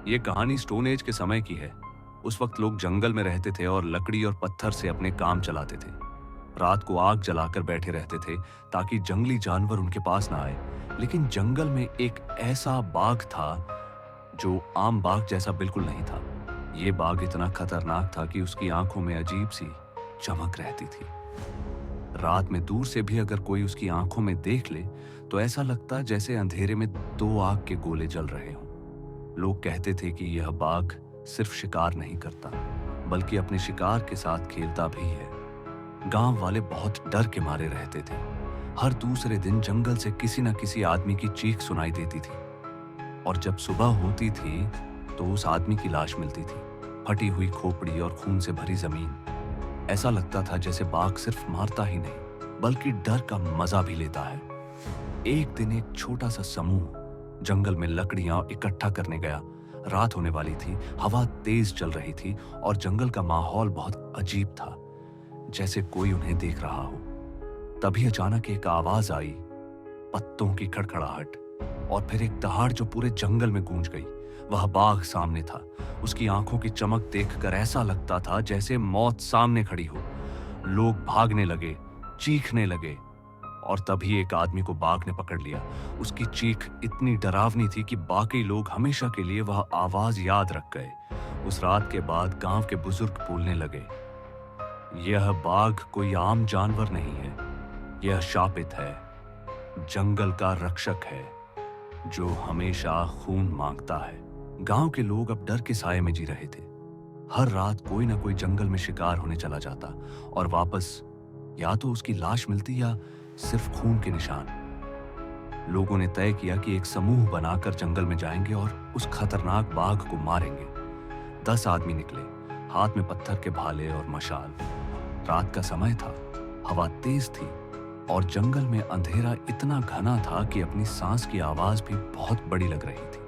ये कहानी stone age के समय की है। उस वक्त लोग जंगल में रहते थे और लकड़ी और पत्थर से अपने काम चलाते थे। रात को आग जलाकर बैठे रहते थे ताकि जंगली जानवर उनके पास ना आए। लेकिन जंगल में एक ऐसा बाघ था जो आम बाघ जैसा बिल्कुल नहीं था। ये बाघ इतना खतरनाक था कि उसकी आंखों में अजीब सी चमक रहती थी। रात में दूर से भी अगर कोई उसकी आंखों में देख ले तो ऐसा लगता जैसे अंधेरे में दो आग के गोले जल रहे हों। लोग कहते थे कि यह बाघ सिर्फ शिकार नहीं करता बल्कि अपने शिकार के साथ खेलता भी है। गांव वाले बहुत डर के मारे रहते थे। हर दूसरे दिन जंगल से किसी न किसी आदमी की चीख सुनाई देती थी और जब सुबह होती थी तो उस आदमी की लाश मिलती थी, फटी हुई खोपड़ी और खून से भरी जमीन। ऐसा लगता था जैसे बाघ सिर्फ मारता ही नहीं बल्कि डर का मजा भी लेता है। एक दिन एक छोटा सा समूह जंगल में लकड़ियां इकट्ठा करने गया। रात होने वाली थी, हवा तेज चल रही थी और जंगल का माहौल बहुत अजीब था, जैसे कोई उन्हें देख रहा हो। तभी अचानक एक आवाज आई, पत्तों की खड़खड़ाहट, और फिर एक दहाड़ जो पूरे जंगल में गूंज गई। वह बाघ सामने था। उसकी आंखों की चमक देखकर ऐसा लगता था जैसे मौत सामने खड़ी हो। लोग भागने लगे, चीखने लगे, और तभी एक आदमी को बाघ ने पकड़ लिया। उसकी चीख इतनी डरावनी थी कि बाकी लोग हमेशा के लिए वह आवाज याद रख गए। उस रात के बाद गांव के बुजुर्ग बोलने लगे, यह बाघ कोई आम जानवर नहीं है, यह शापित है, जंगल का रक्षक है जो हमेशा खून मांगता है। गांव के लोग अब डर के साए में जी रहे थे। हर रात कोई ना कोई जंगल में शिकार होने चला जाता और वापस या तो उसकी लाश मिलती या सिर्फ खून के निशान। लोगों ने तय किया कि एक समूह बनाकर जंगल में जाएंगे और उस खतरनाक बाघ को मारेंगे। 10 आदमी निकले, हाथ में पत्थर के भाले और मशाल। रात का समय था, हवा तेज थी और जंगल में अंधेरा इतना घना था कि अपनी सांस की आवाज भी बहुत बड़ी लग रही थी।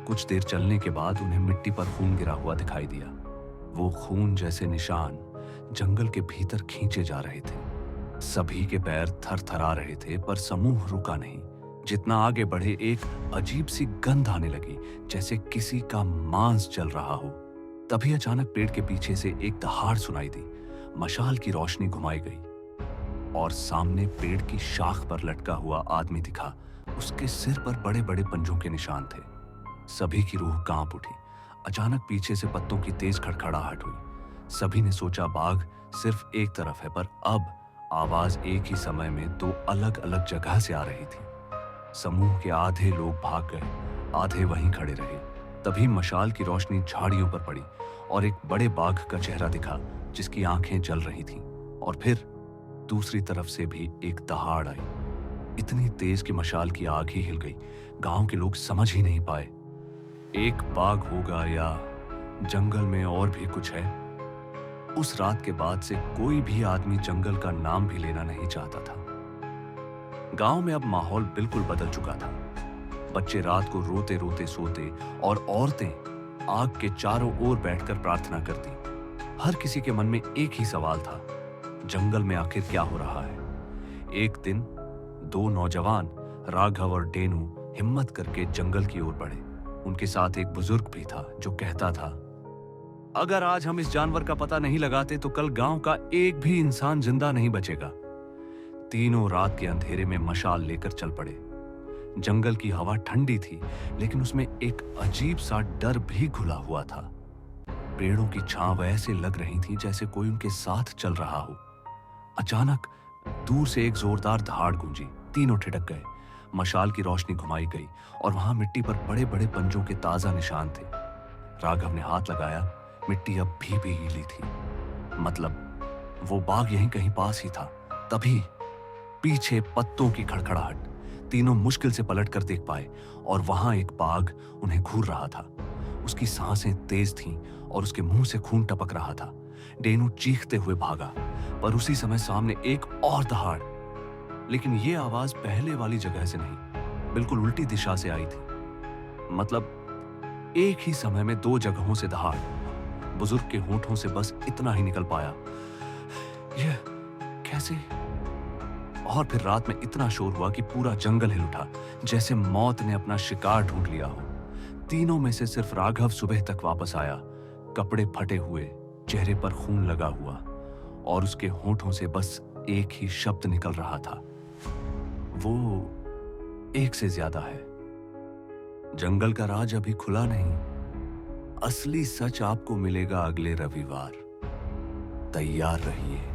कुछ देर चलने के बाद उन्हें मिट्टी पर खून गिरा हुआ दिखाई दिया। वो खून जैसे निशान जंगल के भीतर खींचे जा रहे थे। सभी के पैर थरथरा रहे थे, पर समूह रुका नहीं। जितना आगे बढ़े एक अजीब सी गंध आने लगी, जैसे किसी का मांस जल रहा हो। तभी अचानक पेड़ के पीछे से एक दहाड़ सुनाई दी। मशाल की रोशनी घुमाई गई और सामने पेड़ की शाख पर लटका हुआ आदमी दिखा। उसके सिर पर बड़े बड़े पंजों के निशान थे। सभी की रूह कांप उठी। अचानक पीछे से पत्तों की तेज खड़खड़ाहट हुई। सभी ने सोचा बाघ सिर्फ एक तरफ है, पर अब आवाज एक ही समय में दो अलग अलग जगह से आ रही थी। समूह के आधे लोग भाग गए, आधे वहीं खड़े रहे। तभी मशाल की रोशनी झाड़ियों पर पड़ी और एक बड़े बाघ का चेहरा दिखा जिसकी आंखें जल रही थीं। और फिर दूसरी तरफ से भी एक दहाड़ आई, इतनी तेज कि मशाल की आग ही हिल गई। गांव के लोग समझ ही नहीं पाए, एक बाघ होगा या जंगल में और भी कुछ है। उस रात के बाद से कोई भी आदमी जंगल का नाम भी लेना नहीं चाहता था। गांव में अब माहौल बिल्कुल बदल चुका था। बच्चे रात को रोते रोते सोते और औरतें आग के चारों ओर बैठकर प्रार्थना करती। हर किसी के मन में एक ही सवाल था, जंगल में आखिर क्या हो रहा है। एक दिन 2 नौजवान राघव और डेनू हिम्मत करके जंगल की ओर बढ़े। उनके साथ एक बुजुर्ग भी था जो कहता था, अगर आज हम इस जानवर का पता नहीं लगाते तो कल गांव का एक भी इंसान जिंदा नहीं बचेगा। तीनों रात के अंधेरे में मशाल लेकर चल पड़े। जंगल की हवा ठंडी थी, लेकिन उसमें एक अजीब सा डर भी घुला हुआ था। पेड़ों की छांव ऐसे लग रही थी जैसे कोई उनके साथ चल रहा हो। अचानक दूर से एक जोरदार दहाड़ गूंजी। तीनों ठिठक गए। मशाल की रोशनी घुमाई गई और वहां मिट्टी पर बड़े बड़े पंजों के ताजा निशान थे। राघव ने हाथ लगाया, मिट्टी अब भी गीली थी। मतलब वो बाघ यहीं कहीं पास ही था। तभी पीछे पत्तों की खड़खड़ाहट। तीनों मुश्किल से पलटकर देख पाए और वहां एक बाघ उन्हें घूर रहा था। उसकी सांसें तेज थीं और उसके मुंह से खून टपक रहा था। डेनू चीखते हुए भागा, पर उसी समय सामने एक और दहाड़। लेकिन ये आवाज पहले वाली जगह से नहीं, बिल्कुल उल्टी दिशा से आई थी। मतलब एक ही समय में 2 जगहों से दहाड़। बुजुर्ग के होठों से बस इतना ही निकल पाया, यह कैसे? और फिर रात में इतना शोर हुआ कि पूरा जंगल हिल उठा, जैसे मौत ने अपना शिकार ढूंढ लिया हो। तीनों में से सिर्फ राघव सुबह तक वापस आया, कपड़े फटे हुए, चेहरे पर खून लगा हुआ, और उसके होठों से बस एक ही शब्द निकल रहा था, वो एक से ज्यादा है। जंगल का राज अभी खुला नहीं। असली सच आपको मिलेगा अगले रविवार। तैयार रहिए।